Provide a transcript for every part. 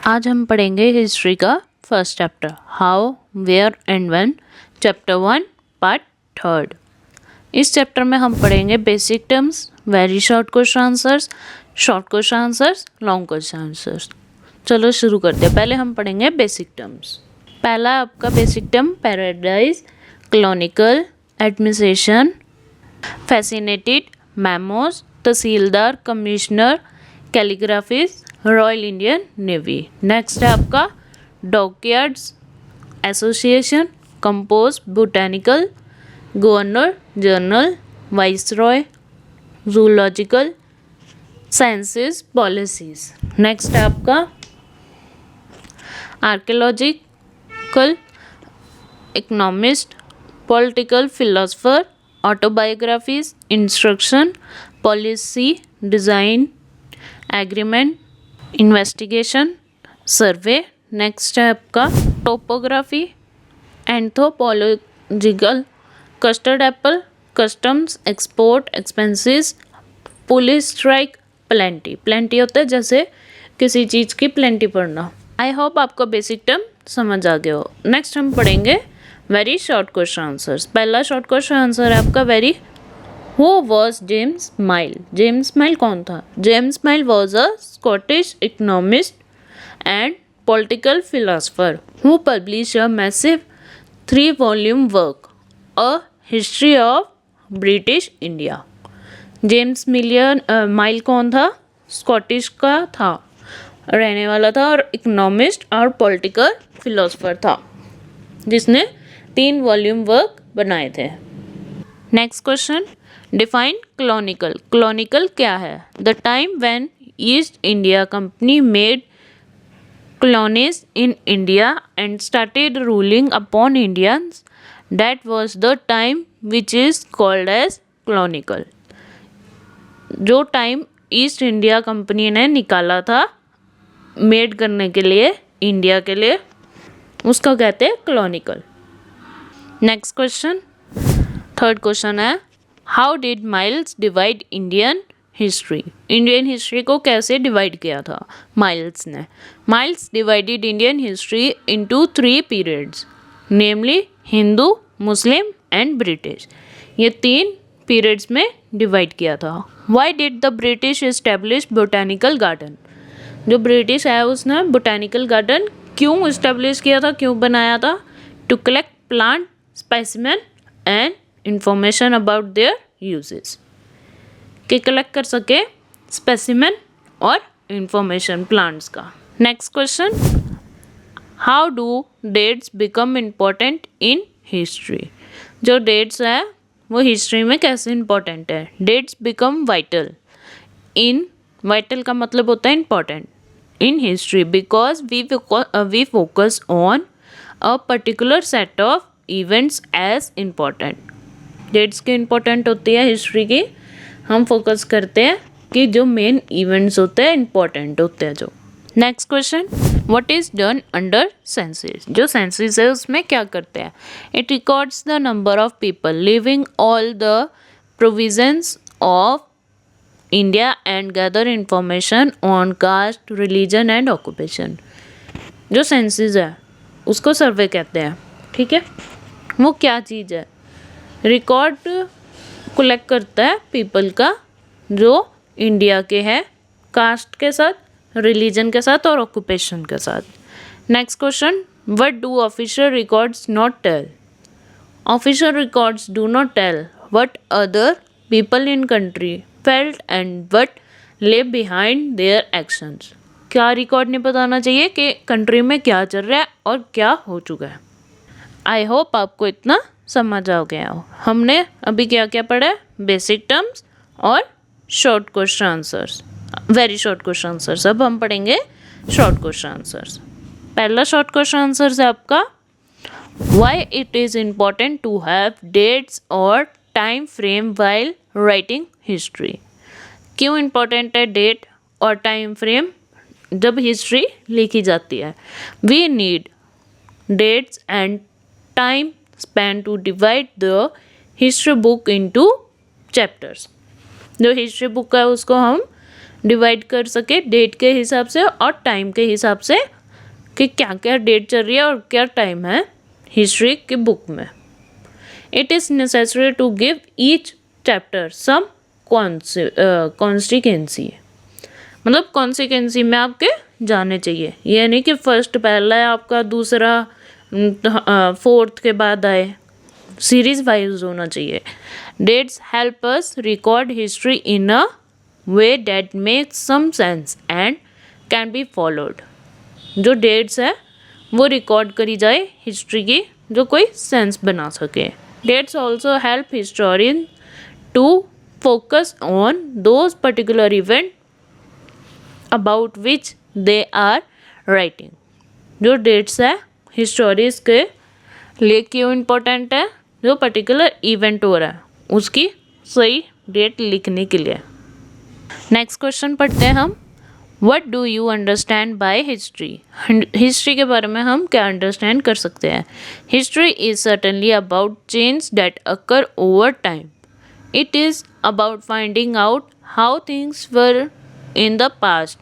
आज हम पढ़ेंगे हिस्ट्री का first chapter how where and when, chapter 1 part 3। इस चैप्टर में हम पढ़ेंगे basic terms, very short question answers, short question answers, long question answers. चलो शुरू करते हैं। पहले हम पढ़ेंगे बेसिक टर्म्स। पहला आपका basic term paradise, colonial, administration, fascinated, memos, tehsildar, commissioner, calligraphist, royal Indian navy. Next है आपका dockyards, association, compose, botanical, governor, journal, viceroy, zoological, sciences, policies. Next है आपका archaeological, economist, political philosopher, autobiographies, instruction, policy, design, agreement, investigation, survey. Next है आपका topography, anthropological, custard apple, customs, export, expenses, police strike, plenty. Plenty होता है जैसे किसी चीज़ की प्लेंटी पढ़ना। आई होप आपको बेसिक टर्म समझ आ गया हो। नेक्स्ट हम पढ़ेंगे वेरी शॉर्ट क्वेश्चन आंसर्स। पहला शॉर्ट क्वेश्चन आंसर है आपका very who was James mile. James mile कौन था? James mile was a Scottish economist and political philosopher who publish a massive 3-volume work a history of British India. James mile कौन था? Scottish का था, रहने वाला था और इकोनॉमिस्ट और पॉलिटिकल फिलोसफर था जिसने 3 वॉल्यूम वर्क बनाए थे। Next question, define कॉलोनिकल। कॉलोनिकल क्या है? The time when east India company made colonies in India and started ruling upon Indians, that was the time which is called as colonial। जो time east India company ने निकाला था made करने के लिए India के लिए, उसका कहते हैं colonial. Next question, third question है how did Miles divide Indian history. Indian history को कैसे डिवाइड किया था माइल्स ने? Miles divided Indian history into 3 periods, namely Hindu, Muslim and British. ये 3 पीरियड्स में डिवाइड किया था। Why did the British establish botanical garden. जो ब्रिटिश है उसने बोटैनिकल गार्डन क्यों इस्टेब्लिश किया था, क्यों बनाया था? To collect plant specimen and information about their uses, कि कलेक्ट कर सके स्पेसिमेन और इंफॉर्मेशन प्लांट्स का। Next question, how do dates become important in history. जो डेट्स है वो हिस्ट्री में कैसे इम्पोर्टेंट है? Dates become vital in, vital का मतलब होता है important in history because we focus on a particular set of events as important. Dates की इम्पोर्टेंट होती है हिस्ट्री की, हम फोकस करते हैं कि जो मेन इवेंट्स होते हैं इम्पोर्टेंट होते हैं जो। Next question, what is done under census. जो सेंसस है उसमें क्या करते हैं? It records the number of people living all the provisions of India and gather information on caste, religion and occupation. जो सेंसस है उसको सर्वे कहते हैं, ठीक है। वो क्या चीज़ है? रिकॉर्ड कलेक्ट करता है पीपल का जो इंडिया के हैं, कास्ट के साथ, रिलीजन के साथ और ऑक्यूपेशन के साथ। Next question, what do official records not tell. Official records do not tell what other people in country felt and what lay behind their actions. क्या रिकॉर्ड नहीं बताना चाहिए कि कंट्री में क्या चल रहा है और क्या हो चुका है। आई होप आपको इतना समझ आ गया हो। हमने अभी क्या क्या पढ़ा है? बेसिक टर्म्स और short question answers, very short question answers. अब हम पढ़ेंगे शॉर्ट क्वेश्चन आंसर्स। पहला शॉर्ट क्वेश्चन आंसर है आपका why it is important to have dates और time frame while writing history. क्यों इम्पॉर्टेंट है डेट और टाइम फ्रेम जब हिस्ट्री लिखी जाती है? We need dates and time span to divide the history book into chapters। जो हिस्ट्री बुक है उसको हम डिवाइड कर सके डेट के हिसाब से और टाइम के हिसाब से कि क्या क्या डेट चल रही है और क्या टाइम है हिस्ट्री की बुक में। It is necessary to give each chapter some consequency, मतलब कॉन्सिक्वेंसी में आपके जाने चाहिए। ये नहीं कि फर्स्ट पहला है आपका, दूसरा फोर्थ के बाद आए, सीरीज वाइज होना चाहिए। Dates help us record history in a way that makes some sense and can be followed. जो डेट्स है वो रिकॉर्ड करी जाए हिस्ट्री की जो कोई सेंस बना सके। Dates also help historian to focus on those particular event about which they are writing. जो डेट्स है हिस्टोरियंस के लिए क्यों इम्पोर्टेंट है, जो पर्टिकुलर इवेंट हो रहा है उसकी सही डेट लिखने के लिए। नेक्स्ट क्वेश्चन पढ़ते हैं हम। What do you understand by history. History के बारे में हम क्या अंडरस्टैंड कर सकते हैं। History is certainly about change that occur over time. It is about finding out how things were in the past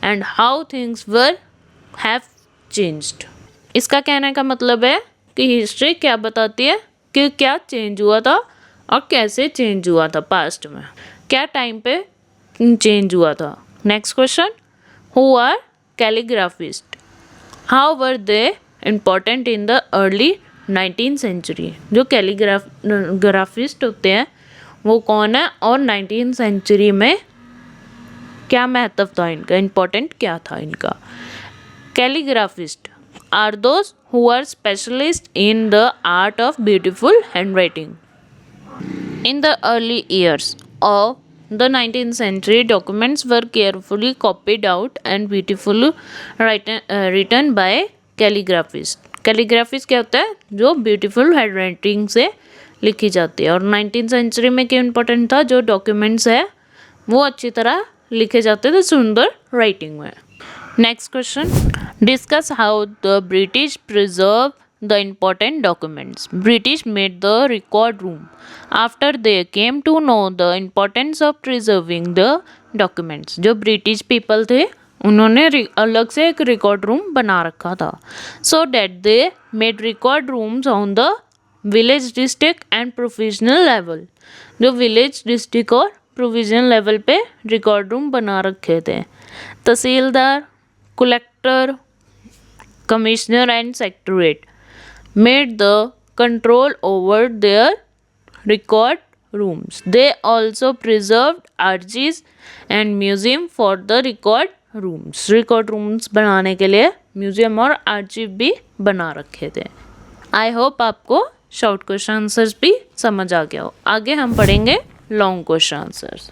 and how things were have changed. इसका कहने का मतलब है कि हिस्ट्री क्या बताती है कि क्या चेंज हुआ था और कैसे चेंज हुआ था पास्ट में, क्या टाइम पे चेंज हुआ था। Next question, who are calligraphist, how were they important in the early 19th century. जो कैलीग्राफिस्ट होते हैं वो कौन है और 19th सेंचुरी में क्या महत्व था इनका, इम्पोर्टेंट क्या था इनका। Calligraphist are those who are specialist in the art of beautiful handwriting. In the early years of the 19th century, documents were carefully copied out and beautifully written by calligraphists. Calligraphist क्या होता है, जो beautiful handwriting से लिखी जाती है। और 19th century में क्या important था, जो documents है वो अच्छी तरह लिखे जाते थे सुंदर राइटिंग में। Next question, discuss how the British preserve the important documents. British made the record room after they came to know the importance of preserving the documents. जो British people थे उन्होंने अलग से एक रिकॉर्ड रूम बना रखा था। So that they made record rooms on the village district and provisional level. जो village district और provisional level पे रिकॉर्ड रूम बना रखे थे। Tehsildar, collector, commissioner and secretariat made the control over their record rooms. They also preserved archives and museum for the record rooms. Record rooms बनाने के लिए museum और आर्चिव भी बना रखे थे। आई होप आपको शॉर्ट क्वेश्चन आंसर्स भी समझ आ गया हो। आगे हम पढ़ेंगे लॉन्ग क्वेश्चन आंसर्स।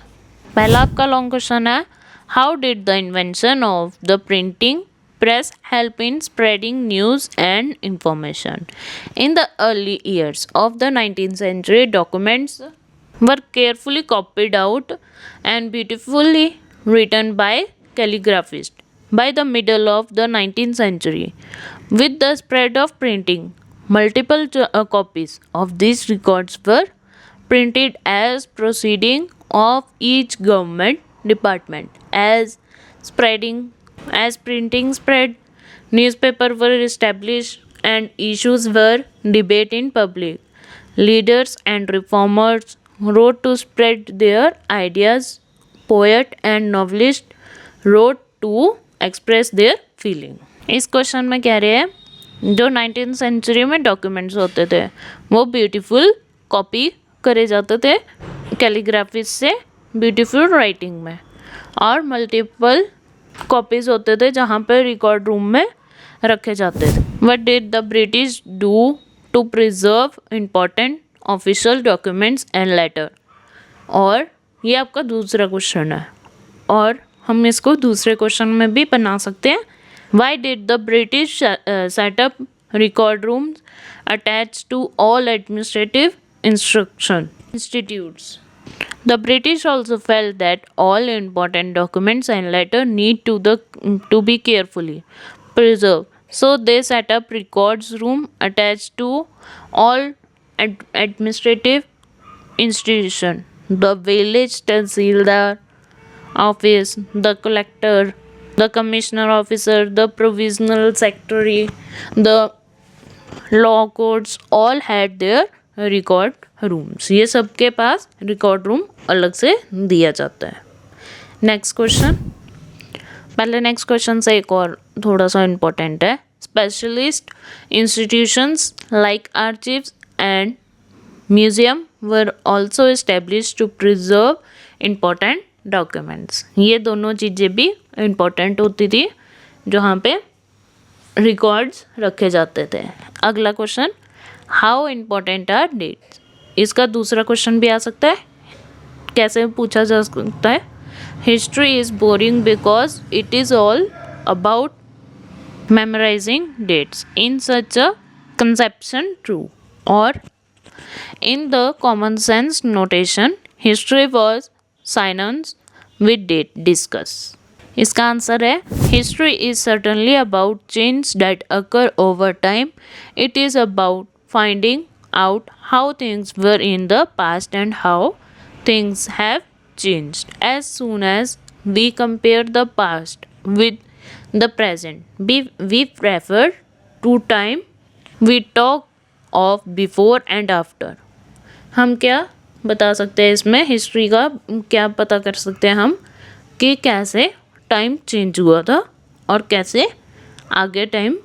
पहला आपका लॉन्ग क्वेश्चन है, how did the invention of the printing press help in spreading news and information. In the early years of the 19th century, documents were carefully copied out and beautifully written by calligraphists. By the middle of the 19th century, with the spread of printing, multiple copies of these records were printed as proceeding of each government department. As printing spread, newspapers were established and issues were debated in public. Leaders and reformers wrote to spread their ideas. Poets and novelists wrote to express their feeling. इस question में कह रहे हैं जो 19th century में documents होते थे वो ब्यूटीफुल कॉपी करे जाते थे कैलीग्राफी से ब्यूटीफुल राइटिंग में, और मल्टीपल कॉपीज होते थे जहाँ पे रिकॉर्ड रूम में रखे जाते थे। What did the British do to preserve important official documents and letter. और ये आपका दूसरा क्वेश्चन है और हम इसको दूसरे क्वेश्चन में भी बना सकते हैं। Why did the British set up record rooms attach to all administrative instruction institutes. The British also felt that all important documents and letters need to be carefully preserved. So they set up records room attached to all administrative institutions. The village tahsildar office, the collector, the commissioner officer, the provisional secretary, the law courts all had their record rooms. ये सबके पास record room अलग से दिया जाता है. Next question. पहले next question से एक और थोड़ा सा इम्पोर्टेंट है. Specialist institutions like archives and museum were also establish to preserve important documents. ये दोनों चीज़ें भी इम्पोर्टेंट होती थी जहाँ पे रिकॉर्ड्स रखे जाते थे. अगला question, how important are dates. इसका दूसरा क्वेश्चन भी आ सकता है. कैसे पूछा जा सकता है. History is boring because it is all about memorizing dates. In such a conception true, or in the common sense notation, history was synonymous with date discuss. इसका आंसर है history is certainly about change that occur over time. It is about finding out how things were in the past and how things have changed. As soon as we compare the past with the present, we refer to time we talk of before and after. हम क्या बता सकते हैं इसमें, history का क्या पता कर सकते हैं हम कि कैसे टाइम चेंज हुआ था और कैसे आगे टाइम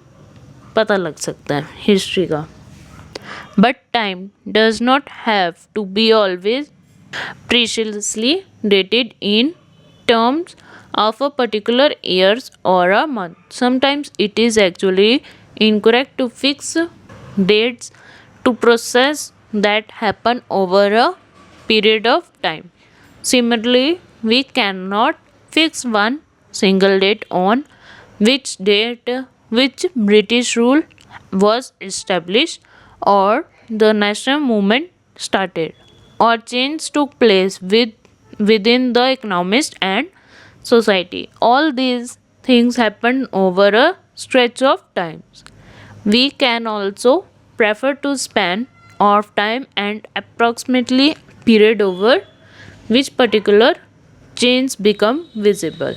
पता लग सकता है हिस्ट्री का. But time does not have to be always precisely dated in terms of a particular years or a month. Sometimes it is actually incorrect to fix dates to process that happen over a period of time. Similarly, we cannot fix one single date on which British rule was established or the national movement started or change took place within the economist and society. All these things happen over a stretch of times. We can also prefer to span of time and approximately period over which particular change become visible.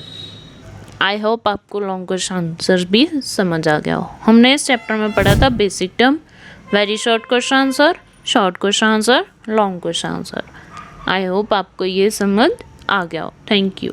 I hope आपको long question answer भी समझ आ गया हो. हमने इस chapter में पढ़ा था basic term, very short question answer, short question answer, long question answer. आई होप आपको ये समझ आ गया हो. Thank you.